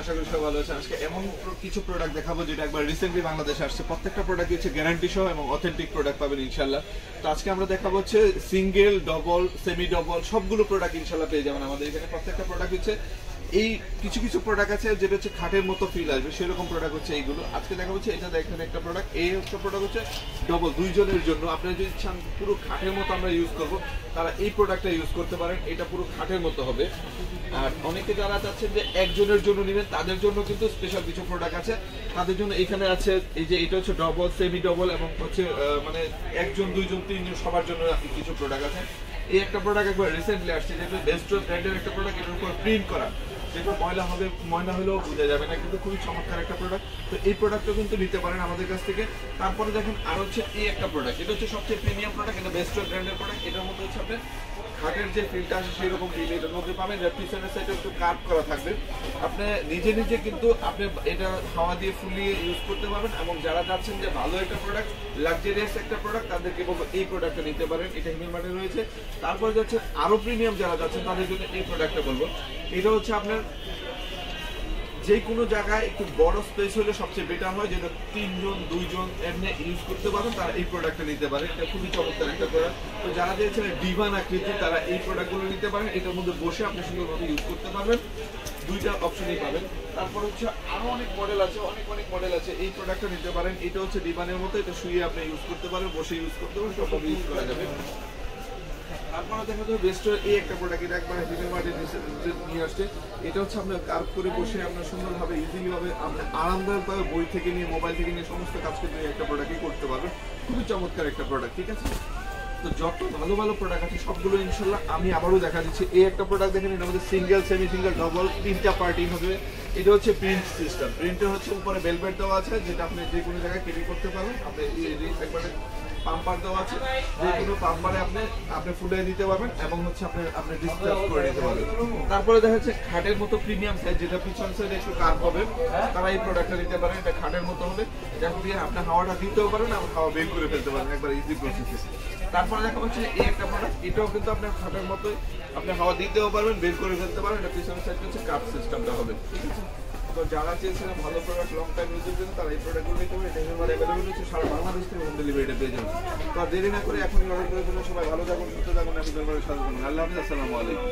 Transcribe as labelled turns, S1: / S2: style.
S1: আশা করি সবাই ভালো আছেন। আজকে এমন কিছু প্রোডাক্ট দেখাবো যেটা একবার রিসেন্টলি বাংলাদেশে আসছে। প্রত্যেকটা প্রোডাক্ট হচ্ছে গ্যারান্টি সহ এবং অথেন্টিক প্রোডাক্ট পাবেন ইনশাআল্লাহ। তো আজকে আমরা দেখাবো হচ্ছে সিঙ্গেল, ডবল, সেমি ডবল সবগুলো প্রোডাক্ট ইনশাআল্লাহ পেয়ে যাবেন আমাদের এখানে। প্রত্যেকটা প্রোডাক্ট হচ্ছে এই কিছু কিছু প্রোডাক্ট আছে যেটা হচ্ছে খাটের মতো ফিল আসবে, সেরকম প্রোডাক্ট হচ্ছে এইগুলো। আজকে দেখা হচ্ছে এটা দেখেন একটা প্রোডাক্ট, এই একটা প্রোডাক্ট হচ্ছে ডবল, দুইজনের জন্য। আপনারা যদি চান পুরো খাটের মতো আমরা ইউজ করবো, তারা এই প্রোডাক্টটা ইউজ করতে পারেন। এটা পুরো খাটের মতো হবে। আর অনেকে যারা চাচ্ছেন যে একজনের জন্য নেবেন, তাদের জন্য কিন্তু স্পেশাল কিছু প্রোডাক্ট আছে। তাদের জন্য এখানে আছে এই যে এটা হচ্ছে ডবল, সেমি ডবল এবং হচ্ছে মানে একজন, দুইজন, তিনজন সবার জন্য কিছু প্রোডাক্ট আছে। এই একটা প্রোডাক্ট একবার রিসেন্টলি আসছে, যেটা বেস্ট্রো ব্র্যান্ডের একটা প্রোডাক্ট, এটার উপর প্রিন্ট করা, যেটা ময়লা হবে, ময়লা হলেও বোঝা যাবে না, কিন্তু খুবই চমৎকার একটা প্রোডাক্ট। তো এই প্রোডাক্টটা কিন্তু নিতে পারেন আমাদের কাছ থেকে। তারপরে দেখেন আর হচ্ছে এই একটা প্রোডাক্ট, এটা হচ্ছে সবচেয়ে প্রিমিয়াম প্রোডাক্ট, এটা বেস্ট্রো ব্র্যান্ডের প্রোডাক্ট। এটার মধ্যে হচ্ছে আপনার খাটের যে ফিলটা আছে সেরকম ফিল এটার মধ্যে পাবেন। এর পিছনের সাইডে একটু কাট করা থাকবে। আপনি নিজে নিজে কিন্তু আপনি এটা হাওয়া দিয়ে ফুলিয়ে ইউজ করতে পারবেন। এবং যারা চাচ্ছেন যে ভালো একটা প্রোডাক্ট, লাক্সারিয়াস একটা প্রোডাক্ট, তাদেরকে বলবো এই প্রোডাক্টটা নিতে পারেন। এটা হিমেলমার্টে রয়েছে। তারপরে যাচ্ছে আরো প্রিমিয়াম যারা যাচ্ছেন তাদের জন্য এই প্রোডাক্টটা বলবো। এটা হচ্ছে আপনার যে কোনো জায়গায় একটু বড় স্পেস হলে সবচেয়ে বেটার হয়, যেটা তিনজন, দুইজন এমনি ইউজ করতে পারেন, তারা এই প্রোডাক্টটা নিতে পারে। এটা খুবই চমৎকার একটা প্রোডাক্ট। তো যারা চেয়েছেন ডিভান আকৃতি, তারা এই প্রোডাক্টগুলো নিতে পারেন। এটার মধ্যে বসে আপনি সুন্দরভাবে ইউজ করতে পারবেন। দুইটা অপশনই পাবেন। তারপর হচ্ছে আরো অনেক মডেল আছে, অনেক মডেল আছে। এই প্রোডাক্টটা নিতে পারেন। এটা হচ্ছে ডিভানের মতো, এটা শুয়ে আপনি ইউজ করতে পারেন, বসে ইউজ করতে পারেন, সবভাবে ইউজ করা যাবে। তারপরে দেখা যাবে বেস্টের এই একটা প্রোডাক্ট, এটা একবার হিমেলমার্টে নিয়ে আসছে। এটা হচ্ছে আপনার কার্ভ করে বসে আপনার সুন্দরভাবে ইজিলি ভাবে আপনার আরামদায়কভাবে বই থেকে নিয়ে, মোবাইল থেকে নিয়ে সমস্ত কাজ করতে একটা প্রোডাক্টই করতে পারবেন। খুবই চমৎকার একটা প্রোডাক্ট, ঠিক আছে। তো যত ভালো ভালো প্রোডাক্ট আছে সবগুলো ইনশাল্লাহ আমি আবারও দেখা দিচ্ছি। এই একটা প্রোডাক্ট দেখেন, এটা আমাদের সিঙ্গেল, সেমি সিঙ্গেল, ডবল, তিনটা পার্টি হবে। এটা হচ্ছে প্রিন্ট সিস্টেম। প্রিন্টের হচ্ছে উপরে বেলভেট দেওয়া আছে, যেটা আপনি যে কোনো জায়গায় ক্যারি করতে পারবেন। আপনি একবারে পাম্পার দেওয়া আছে, যে কোনো পাম্পারে আপনি ফুলিয়ে দিতে পারবেন এবং হচ্ছে আপনি ডিসচার্জ করে নিতে পারবেন। তারপরে দেখা যাচ্ছে খাটের মতো প্রিমিয়াম সাইজ, যেটা পিছন সাইডে একটু কার্ভ হবে, তারা এই প্রোডাক্টটা নিতে পারেন। এটা খাটের মতো হবে, এটা দিয়ে আপনি হাওয়াটা দিতেও পারেন এবং হাওয়া বের করে ফেলতে পারেন একবার ইজি প্রসেসে। তারপরে দেখা হচ্ছে এই একটা প্রোডাক্ট, এটাও কিন্তু আপনার খাটের মতোই, আপনি হাওয়া দিতেও পারবেন, বের করে ফেলতে পারেন। এটা পিছনের সাইডে হচ্ছে কার্ভ সিস্টেমটা হবে, ঠিক আছে। তো যারা চেয়েছিলেন ভালো প্রোডাক্ট লং টাইম ইউজের জন্য, তারা এই প্রোডাক্টগুলো নিতে পারেন। এটা অ্যাভেলেবল হচ্ছে সারা বাংলাদেশ থেকে হোম ডেলিভারিটা পেয়ে যাবেন। তো দেরি না করে এখনই অর্ডার করে জন্য সবাই ভালো থাকুন, সুস্থ থাকুন, আমি সাথে থাকুন। আল্লাহ হাফিজ, আসসালামু আলাইকুম।